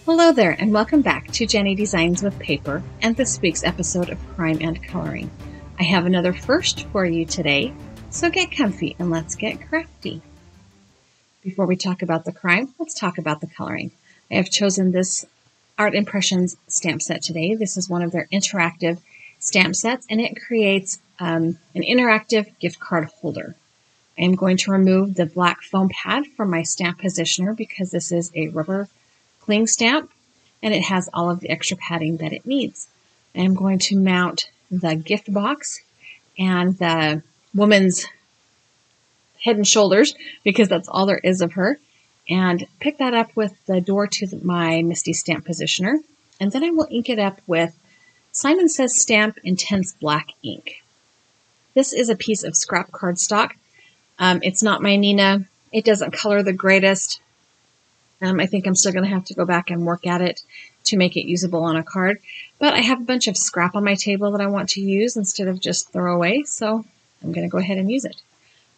Hello there, and welcome back to Jennie Designs with Paper and this week's episode of Crime and Coloring. I have another first for you today, so get comfy and let's get crafty. Before we talk about the crime, let's talk about the coloring. I have chosen this Art Impressions stamp set today. This is one of their interactive stamp sets, and it creates an interactive gift card holder. I am going to remove the black foam pad from my stamp positioner because this is a rubber cling stamp and it has all of the extra padding that it needs. I am going to mount the gift box and the woman's head and shoulders because that's all there is of her, and pick that up with the door to my Misty stamp positioner, and then I will ink it up with Simon Says Stamp Intense Black ink. This is a piece of scrap cardstock. It's not my Nina. It doesn't color the greatest. I think I'm still going to have to go back and work at it to make it usable on a card. But I have a bunch of scrap on my table that I want to use instead of just throw away, so I'm going to go ahead and use it.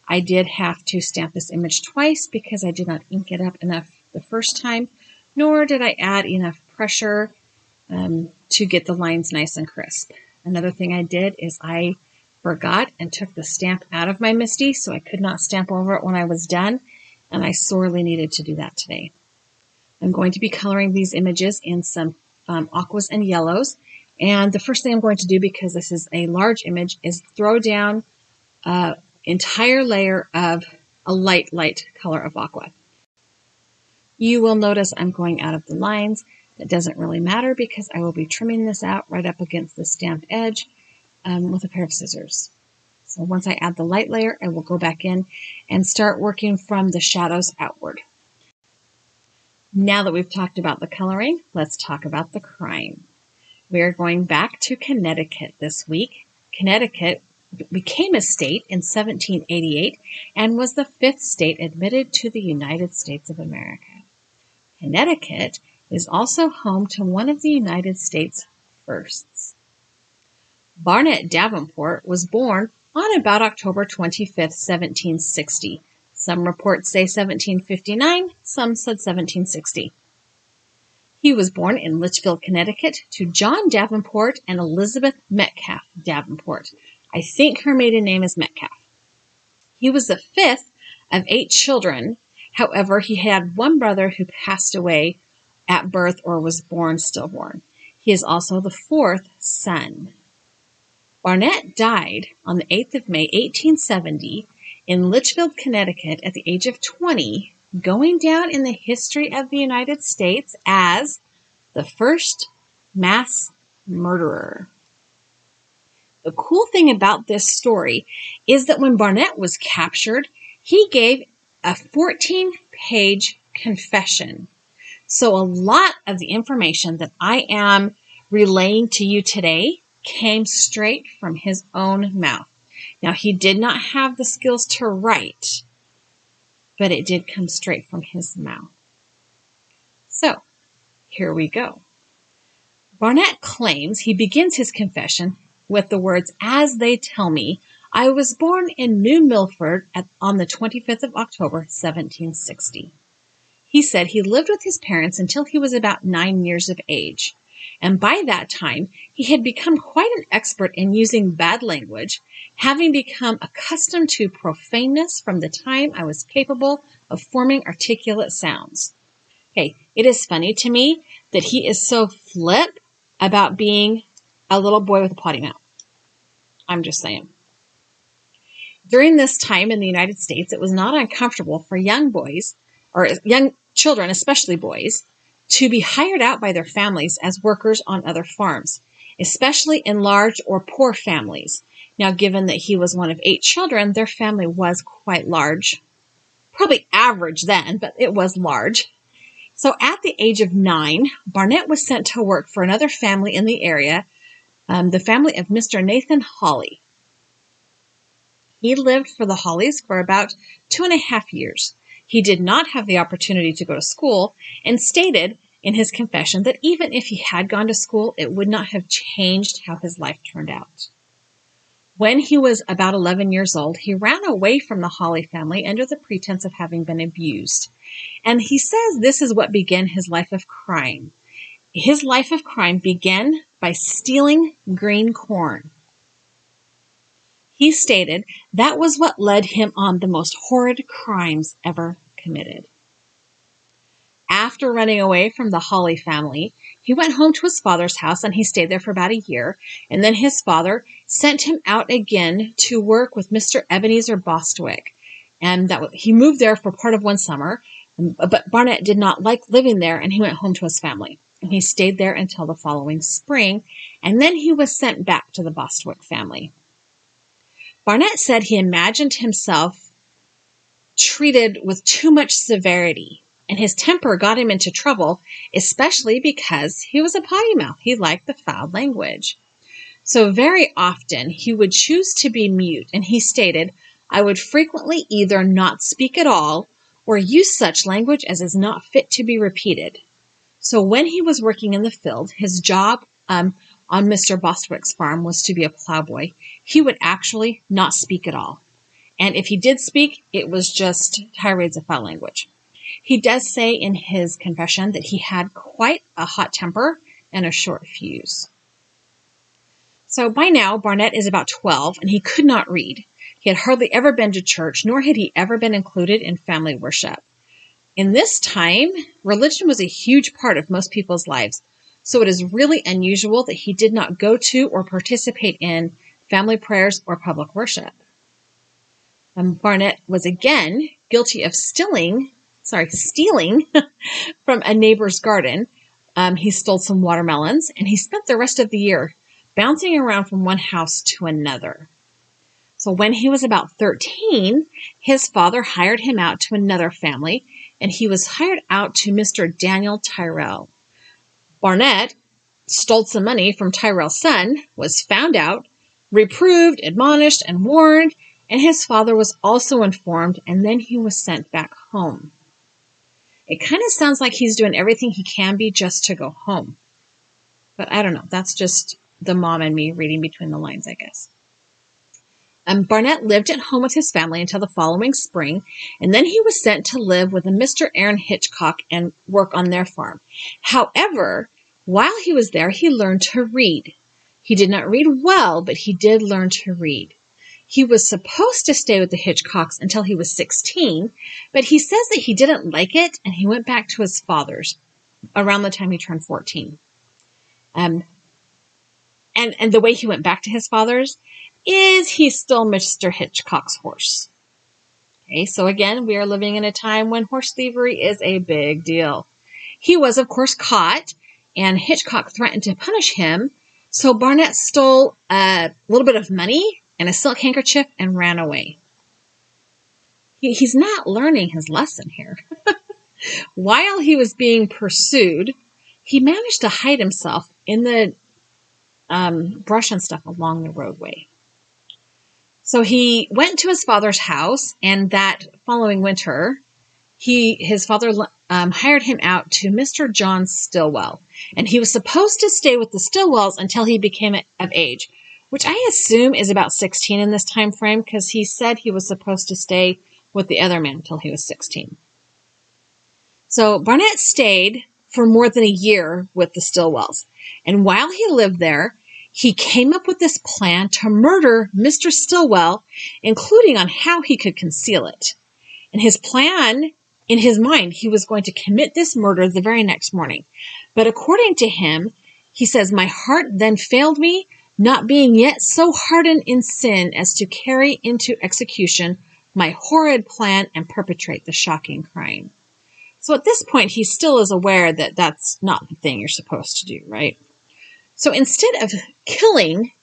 I did have to stamp this image twice because I did not ink it up enough the first time, nor did I add enough pressure to get the lines nice and crisp. Another thing I did is I forgot and took the stamp out of my Misty, so I could not stamp over it when I was done, and I sorely needed to do that today. I'm going to be coloring these images in some aquas and yellows, and the first thing I'm going to do, because this is a large image, is throw down an entire layer of a light color of aqua. You will notice I'm going out of the lines. That doesn't really matter because I will be trimming this out right up against the stamped edge with a pair of scissors. So once I add the light layer, I will go back in and start working from the shadows outward. Now that we've talked about the coloring, let's talk about the crime. We are going back to Connecticut this week. Connecticut became a state in 1788 and was the 5th state admitted to the United States of America. Connecticut is also home to one of the United States' firsts. Barnett Davenport was born on about October 25th, 1760. Some reports say 1759, some said 1760. He was born in Litchfield, Connecticut, to John Davenport and Elizabeth Metcalf Davenport. I think her maiden name is Metcalf. He was the 5th of 8 children. However, he had one brother who passed away at birth or was stillborn. He is also the 4th son. Barnett died on the 8th of May, 1870, in Litchfield, Connecticut, at the age of 20, going down in the history of the United States as the first mass murderer. The cool thing about this story is that when Barnett was captured, he gave a 14-page confession. So a lot of the information that I am relaying to you today came straight from his own mouth. Now, he did not have the skills to write, but it did come straight from his mouth. So, here we go. Barnett claims he begins his confession with the words, "As they tell me, I was born in New Milford on the 25th of October, 1760. He said he lived with his parents until he was about 9 years of age. And by that time, he had become quite an expert in using bad language, having become accustomed to profaneness from the time I was capable of forming articulate sounds." Okay, it is funny to me that he is so flip about being a little boy with a potty mouth. I'm just saying. During this time in the United States, it was not uncomfortable for young boys, or young children, especially boys, to be hired out by their families as workers on other farms, especially in large or poor families. Now, given that he was one of 8 children, their family was quite large. Probably average then, but it was large. So at the age of 9, Barnett was sent to work for another family in the area, the family of Mr. Nathan Hawley. He lived for the Hawleys for about 2.5 years. He did not have the opportunity to go to school and stated in his confession that even if he had gone to school, it would not have changed how his life turned out. When he was about 11 years old, he ran away from the Hawley family under the pretense of having been abused. And he says this is what began his life of crime. His life of crime began by stealing green corn. He stated that was what led him on the most horrid crimes ever committed. After running away from the Holly family, he went home to his father's house and he stayed there for about a year. And then his father sent him out again to work with Mr. Ebenezer Bostwick. And he moved there for part of one summer, but Barnett did not like living there and he went home to his family. And he stayed there until the following spring, and then he was sent back to the Bostwick family. Barnett said he imagined himself treated with too much severity, and his temper got him into trouble, especially because he was a potty mouth. He liked the foul language. So very often he would choose to be mute, and he stated, "I would frequently either not speak at all or use such language as is not fit to be repeated." So when he was working in the field, his job on Mr. Bostwick's farm was to be a plowboy. He would actually not speak at all. And if he did speak, it was just tirades of foul language. He does say in his confession that he had quite a hot temper and a short fuse. So by now, Barnett is about 12, and he could not read. He had hardly ever been to church, nor had he ever been included in family worship. In this time, religion was a huge part of most people's lives, so it is really unusual that he did not go to or participate in family prayers or public worship. Barnett was again guilty of stealing from a neighbor's garden. He stole some watermelons, and he spent the rest of the year bouncing around from one house to another. So when he was about 13, his father hired him out to another family, and he was hired out to Mr. Daniel Tyrrell. Barnett stole some money from Tyrrell's son, was found out, reproved, admonished, and warned, and his father was also informed, and then he was sent back home. It kind of sounds like he's doing everything he can be just to go home. But I don't know. That's just the mom and me reading between the lines, I guess. Barnett lived at home with his family until the following spring, and then he was sent to live with a Mr. Aaron Hitchcock and work on their farm. However, while he was there, he learned to read. He did not read well, but he did learn to read. He was supposed to stay with the Hitchcocks until he was 16, but he says that he didn't like it, and he went back to his father's around the time he turned 14. And the way he went back to his father's is he stole Mr. Hitchcock's horse. Okay, so again, we are living in a time when horse thievery is a big deal. He was, of course, caught, and Hitchcock threatened to punish him, so Barnett stole a little bit of money and a silk handkerchief and ran away. He's not learning his lesson here. While he was being pursued, he managed to hide himself in the brush and stuff along the roadway. So he went to his father's house, and that following winter, his father hired him out to Mr. John Stillwell, and he was supposed to stay with the Stillwells until he became of age, which I assume is about 16 in this time frame, because he said he was supposed to stay with the other man until he was 16. So Barnett stayed for more than a year with the Stillwells, and while he lived there, he came up with this plan to murder Mr. Stillwell, including on how he could conceal it. And his plan, in his mind, he was going to commit this murder the very next morning. But according to him, he says, "My heart then failed me, not being yet so hardened in sin as to carry into execution my horrid plan and perpetrate the shocking crime." So at this point, he still is aware that that's not the thing you're supposed to do, right? So instead of killing,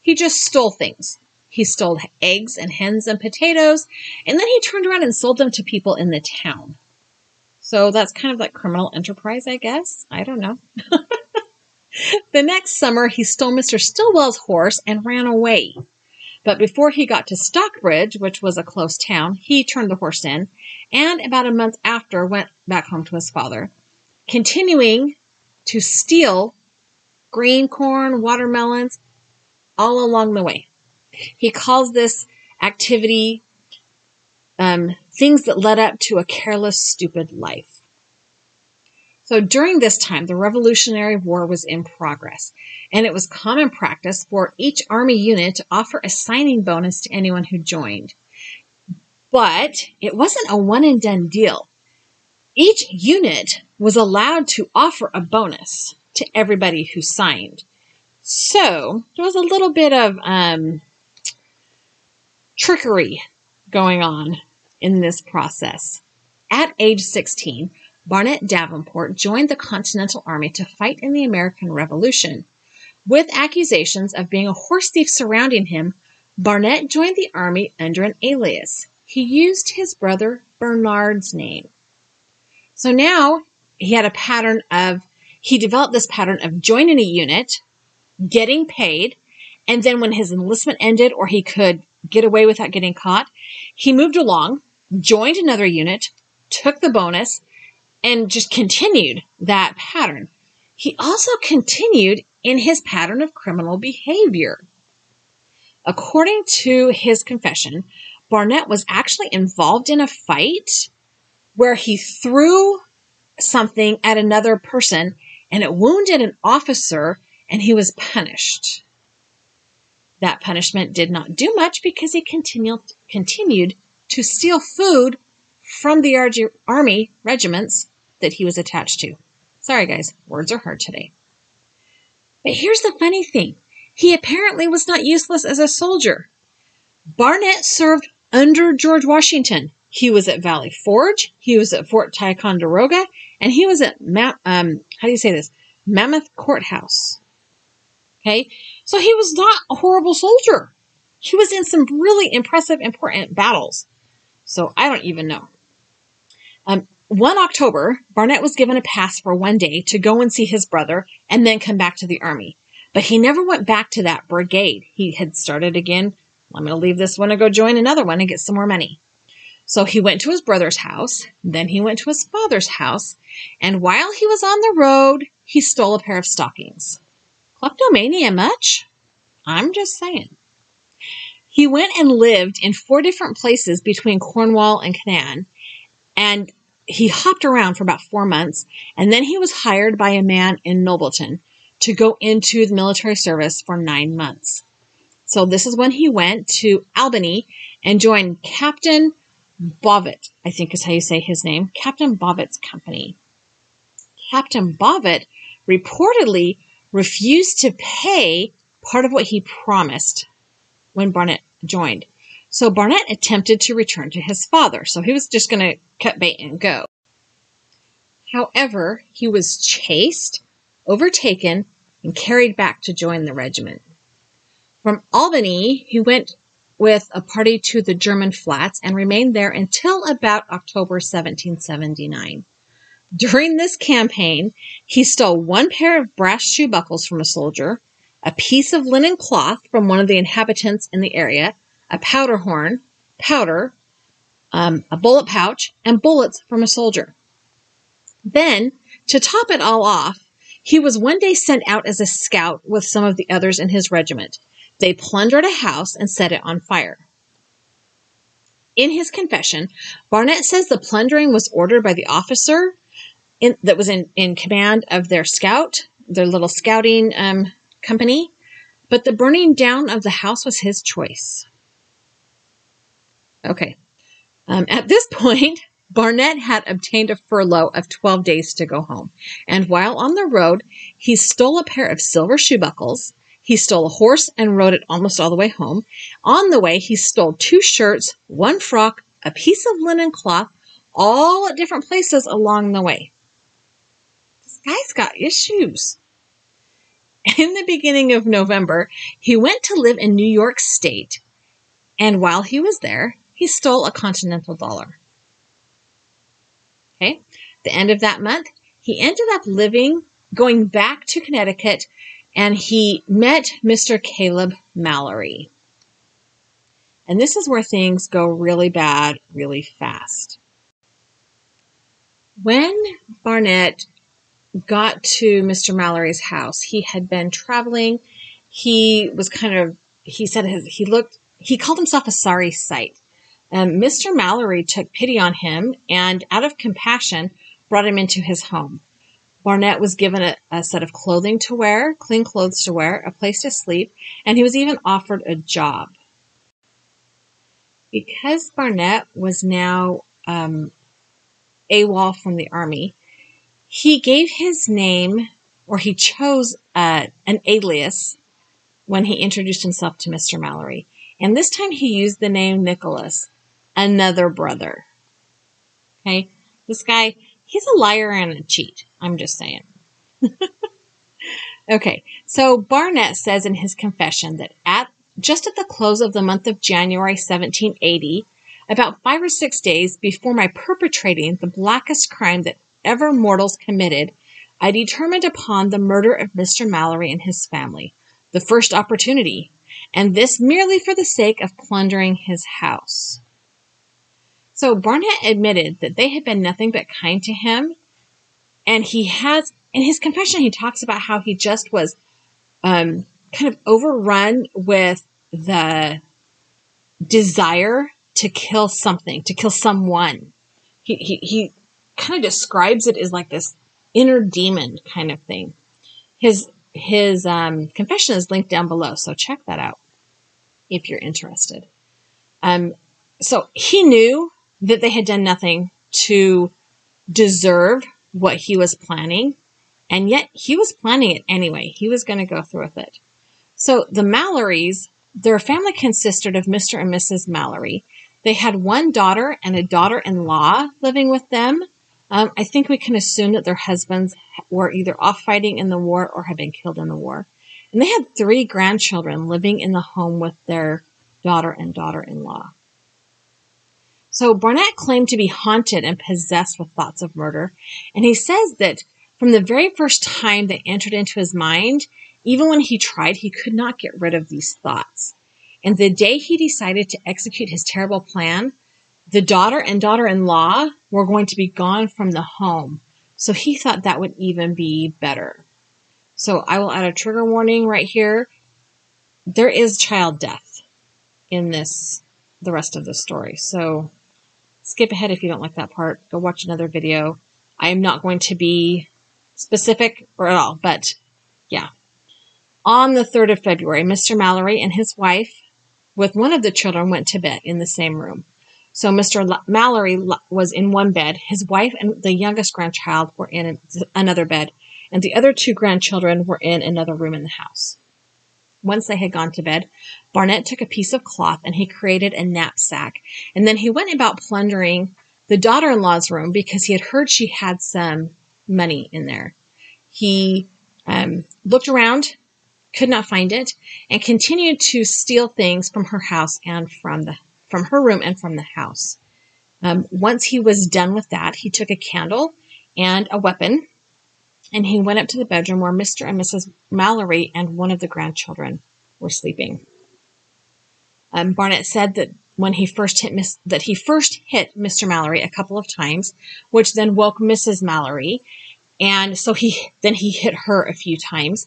he just stole things. He stole eggs and hens and potatoes, and then he turned around and sold them to people in the town. So that's kind of like criminal enterprise, I guess. I don't know. The next summer, he stole Mr. Stillwell's horse and ran away. But before he got to Stockbridge, which was a close town, he turned the horse in, and about a month after went back home to his father, continuing to steal green corn, watermelons, all along the way. He calls this activity things that led up to a careless, stupid life. So during this time, the Revolutionary War was in progress, and it was common practice for each Army unit to offer a signing bonus to anyone who joined. But it wasn't a one-and-done deal. Each unit was allowed to offer a bonus to everybody who signed. So there was a little bit of trickery going on in this process. At age 16, Barnett Davenport joined the Continental Army to fight in the American Revolution. With accusations of being a horse thief surrounding him, Barnett joined the Army under an alias. He used his brother Bernard's name. So now he developed this pattern of joining a unit, getting paid, and then when his enlistment ended or he could get away without getting caught, he moved along, joined another unit, took the bonus, and just continued that pattern. He also continued in his pattern of criminal behavior. According to his confession, Barnett was actually involved in a fight where he threw something at another person and it wounded an officer and he was punished. That punishment did not do much because he continued to steal food from the Army regiments that he was attached to. Sorry, guys, words are hard today. But here's the funny thing. He apparently was not useless as a soldier. Barnett served under George Washington. He was at Valley Forge, he was at Fort Ticonderoga, and he was at Mammoth Courthouse. Okay, so he was not a horrible soldier. He was in some really impressive, important battles. So I don't even know. 1 October, Barnett was given a pass for one day to go and see his brother and then come back to the Army. But he never went back to that brigade. He had started again. I'm going to leave this one and go join another one and get some more money. So he went to his brother's house. Then he went to his father's house. And while he was on the road, he stole a pair of stockings. Kleptomania much? I'm just saying. He went and lived in 4 different places between Cornwall and Canaan. And he hopped around for about 4 months. And then he was hired by a man in Nobleton to go into the military service for 9 months. So this is when he went to Albany and joined Captain Bovett, I think is how you say his name, Captain Bovett's company. Captain Bovett reportedly refused to pay part of what he promised when Barnett joined. So Barnett attempted to return to his father. So he was just going to cut bait and go. However, he was chased, overtaken, and carried back to join the regiment. From Albany, he went with a party to the German Flats and remained there until about October 1779. During this campaign, he stole 1 pair of brass shoe buckles from a soldier, a piece of linen cloth from one of the inhabitants in the area, a powder horn, powder, a bullet pouch, and bullets from a soldier. Then, to top it all off, he was one day sent out as a scout with some of the others in his regiment. They plundered a house and set it on fire. In his confession, Barnett says the plundering was ordered by the officer that was in command of their little scouting company, but the burning down of the house was his choice. Okay. At this point, Barnett had obtained a furlough of 12 days to go home. And while on the road, he stole a pair of silver shoe buckles. He stole a horse and rode it almost all the way home. On the way, he stole 2 shirts, 1 frock, a piece of linen cloth, all at different places along the way. This guy's got issues. In the beginning of November, he went to live in New York State. And while he was there, he stole a continental dollar. Okay. The end of that month, he ended up going back to Connecticut, and he met Mr. Caleb Mallory. And this is where things go really bad, really fast. When Barnett got to Mr. Mallory's house, he had been traveling. He called himself a sorry sight. Mr. Mallory took pity on him and, out of compassion, brought him into his home. Barnett was given a set of clothing to wear, clean clothes to wear, a place to sleep, and he was even offered a job. Because Barnett was now AWOL from the Army, he gave his name, or he chose an alias when he introduced himself to Mr. Mallory. And this time he used the name Nicholas, another brother. Okay, this guy, he's a liar and a cheat. I'm just saying. Okay, so Barnett says in his confession that just at the close of the month of January 1780, about 5 or 6 days before my perpetrating the blackest crime that ever mortals committed, I determined upon the murder of Mr. Mallory and his family, the first opportunity, and this merely for the sake of plundering his house. So Barnett admitted that they had been nothing but kind to him, and in his confession, he talks about how he just was kind of overrun with the desire to kill something, to kill someone. He kind of describes it as like this inner demon kind of thing. His confession is linked down below, so check that out if you're interested. So he knew that they had done nothing to deserve what he was planning, and yet he was planning it anyway. He was going to go through with it. So the Mallorys, their family consisted of Mr. and Mrs. Mallory. They had one daughter and a daughter-in-law living with them. I think we can assume that their husbands were either off fighting in the war or had been killed in the war. And they had 3 grandchildren living in the home with their daughter and daughter-in-law. So Barnett claimed to be haunted and possessed with thoughts of murder. And he says that from the very first time they entered into his mind, even when he tried, he could not get rid of these thoughts. And the day he decided to execute his terrible plan, the daughter and daughter-in-law were going to be gone from the home. So he thought that would even be better. So I will add a trigger warning right here. There is child death in the rest of the story. So skip ahead if you don't like that part. Go watch another video. I am not going to be specific or at all, but yeah. On the 3rd of February, Mr. Mallory and his wife with one of the children went to bed in the same room. So Mr. Mallory was in one bed. His wife and the youngest grandchild were in another bed, and the other 2 grandchildren were in another room in the house. Once they had gone to bed, Barnett took a piece of cloth and he created a knapsack. And then he went about plundering the daughter-in-law's room because he had heard she had some money in there. He looked around, could not find it, and continued to steal things from her house and from her room and from the house. Once he was done with that, he took a candle and a weapon, and he went up to the bedroom where Mr. and Mrs. Mallory and one of the grandchildren were sleeping. Barnett said that when he first hit Mr. Mallory a couple of times, which then woke Mrs. Mallory, and so he hit her a few times.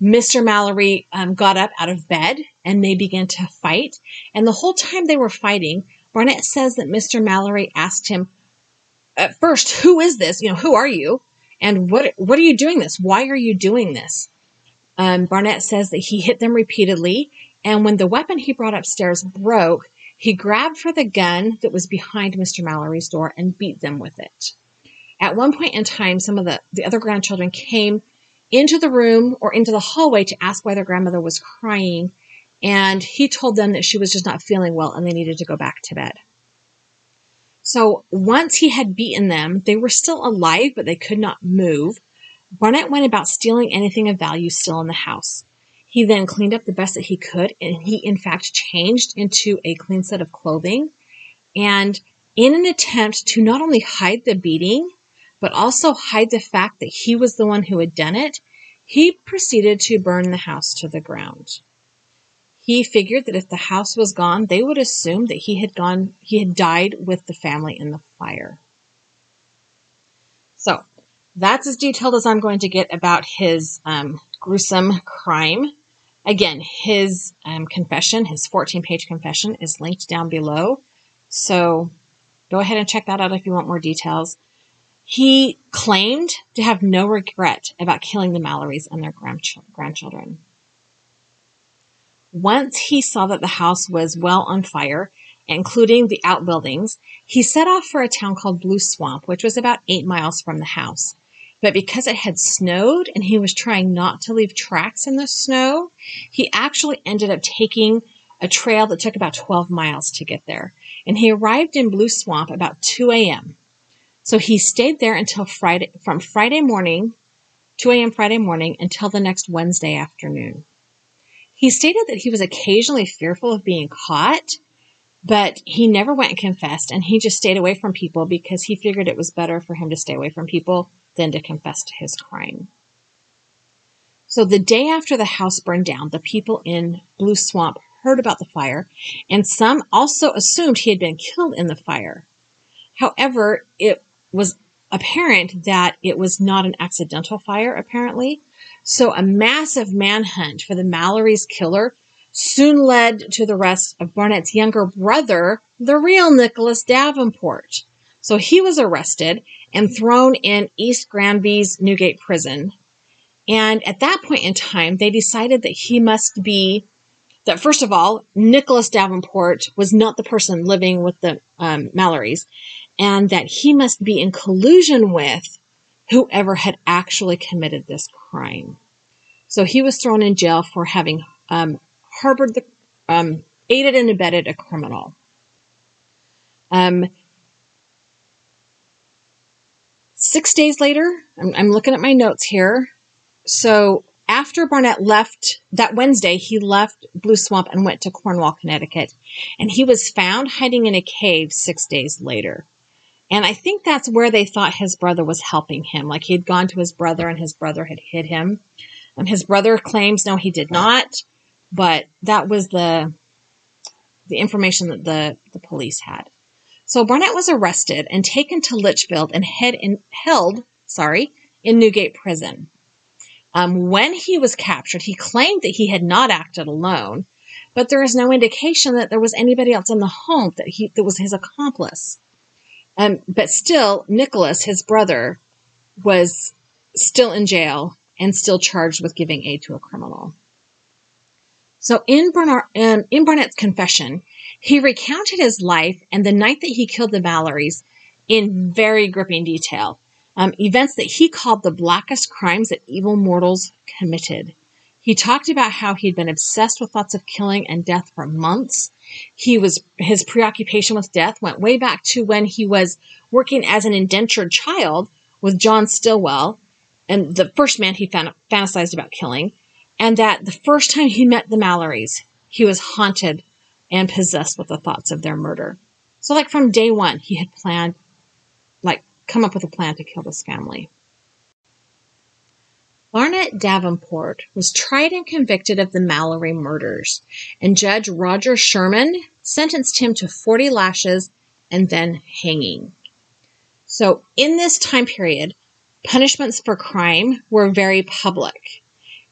Mr. Mallory got up out of bed and they began to fight. And the whole time they were fighting, Barnett says that Mr. Mallory asked him at first, "Who is this? Who are you? And what are you doing this? Why are you doing this?" Barnett says that he hit them repeatedly. And when the weapon he brought upstairs broke, he grabbed for the gun that was behind Mr. Mallory's door and beat them with it. At one point in time, some of the other grandchildren came into the room or into the hallway to ask why their grandmother was crying. And he told them that she was just not feeling well and they needed to go back to bed. So once he had beaten them, they were still alive, but they could not move. Barnett went about stealing anything of value still in the house. He then cleaned up the best that he could, and he, in fact, changed into a clean set of clothing. And in an attempt to not only hide the beating, but also hide the fact that he was the one who had done it, he proceeded to burn the house to the ground. He figured that if the house was gone, they would assume that he had died with the family in the fire. So that's as detailed as I'm going to get about his gruesome crime. Again, his confession, his 14-page confession, is linked down below. So go ahead and check that out if you want more details. He claimed to have no regret about killing the Mallorys and their grandchildren. Once he saw that the house was well on fire, including the outbuildings, he set off for a town called Blue Swamp, which was about 8 miles from the house. But because it had snowed and he was trying not to leave tracks in the snow, he actually ended up taking a trail that took about 12 miles to get there. And he arrived in Blue Swamp about 2 a.m. So he stayed there until from Friday morning, 2 a.m. Friday morning, until the next Wednesday afternoon. He stated that he was occasionally fearful of being caught, but he never went and confessed, and he just stayed away from people because he figured it was better for him to stay away from people than to confess to his crime. So the day after the house burned down, the people in Blue Swamp heard about the fire, and some also assumed he had been killed in the fire. However, it was apparent that it was not an accidental fire, apparently. So a massive manhunt for the Mallory's killer soon led to the arrest of Barnett's younger brother, the real Nicholas Davenport. So he was arrested and thrown in East Granby's Newgate prison. And at that point in time, they decided that first of all, Nicholas Davenport was not the person living with the Mallorys, and that he must be in collusion with whoever had actually committed this crime. So he was thrown in jail for having aided and abetted a criminal. 6 days later, I'm looking at my notes here. So after Barnett left that Wednesday, he left Blue Swamp and went to Cornwall, Connecticut, and he was found hiding in a cave 6 days later. And I think that's where they thought his brother was helping him. Like he had gone to his brother and his brother had hid him. His brother claims, no, he did not. But that was the information that the police had. So Barnett was arrested and taken to Litchfield and held in Newgate prison. When he was captured, he claimed that he had not acted alone, but there is no indication that there was anybody else in the home that was his accomplice. But still, Nicholas, his brother, was still in jail and still charged with giving aid to a criminal. So in Barnett's confession, he recounted his life and the night that he killed the Mallorys in very gripping detail. Events that he called the blackest crimes that evil mortals committed. He talked about how he'd been obsessed with thoughts of killing and death for months. His preoccupation with death went way back to when he was working as an indentured child with John Stillwell, and the first man he fantasized about killing, and that the first time he met the Mallorys, he was haunted and possessed with the thoughts of their murder. So like from day one, he had come up with a plan to kill this family. Barnett Davenport was tried and convicted of the Mallory murders, and Judge Roger Sherman sentenced him to 40 lashes and then hanging. So in this time period, punishments for crime were very public,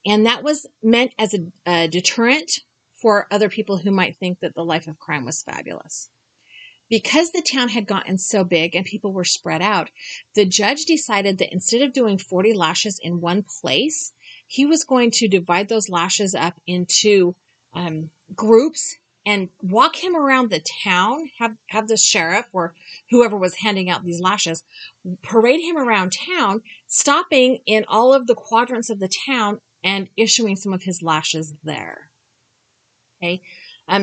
and that was meant as a deterrent for other people who might think that the life of crime was fabulous. Because the town had gotten so big and people were spread out, the judge decided that instead of doing 40 lashes in one place, he was going to divide those lashes up into groups and walk him around the town, have the sheriff or whoever was handing out these lashes, parade him around town, stopping in all of the quadrants of the town and issuing some of his lashes there. Okay.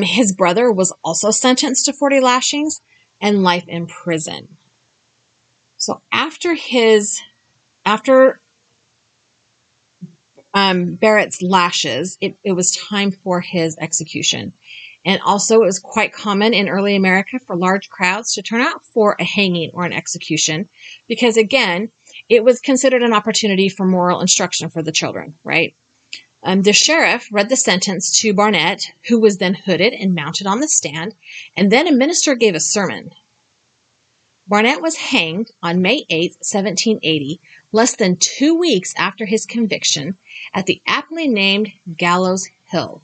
His brother was also sentenced to 40 lashings and life in prison. So after Barrett's lashes, it was time for his execution. And also it was quite common in early America for large crowds to turn out for a hanging or an execution because, again, it was considered an opportunity for moral instruction for the children, right? The sheriff read the sentence to Barnett, who was then hooded and mounted on the stand, and then a minister gave a sermon. Barnett was hanged on May 8, 1780, less than 2 weeks after his conviction, at the aptly named Gallows Hill.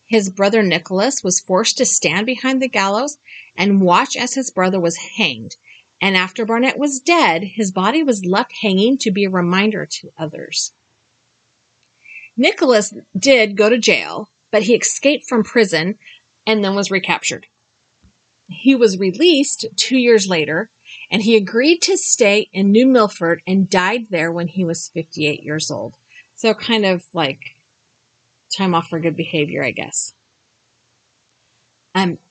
His brother Nicholas was forced to stand behind the gallows and watch as his brother was hanged, And after Barnett was dead, his body was left hanging to be a reminder to others. Nicholas did go to jail, but he escaped from prison and then was recaptured. He was released 2 years later, and he agreed to stay in New Milford and died there when he was 58 years old. So kind of like time off for good behavior, I guess.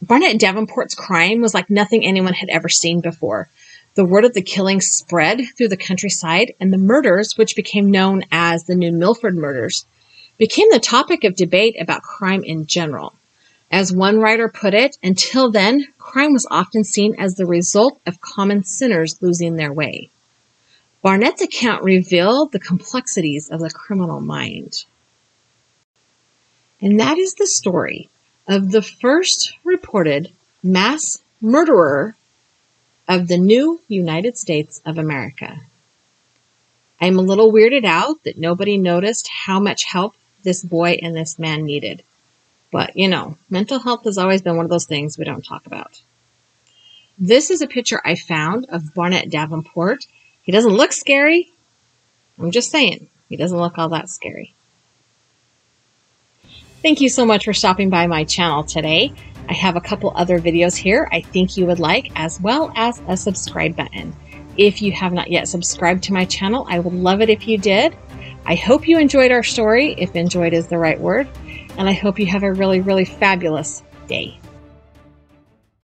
Barnett Davenport's crime was like nothing anyone had ever seen before. The word of the killing spread through the countryside, and the murders, which became known as the New Milford murders, became the topic of debate about crime in general. As one writer put it, until then, crime was often seen as the result of common sinners losing their way. Barnett's account revealed the complexities of the criminal mind. And that is the story of the first reported mass murderer of the new United States of America. I'm a little weirded out that nobody noticed how much help this boy and this man needed. But, mental health has always been one of those things we don't talk about. This is a picture I found of Barnett Davenport. He doesn't look scary. I'm just saying, he doesn't look all that scary. Thank you so much for stopping by my channel today. I have a couple other videos here I think you would like, as well as a subscribe button. If you have not yet subscribed to my channel, I would love it if you did. I hope you enjoyed our story, if enjoyed is the right word, and I hope you have a really, really fabulous day.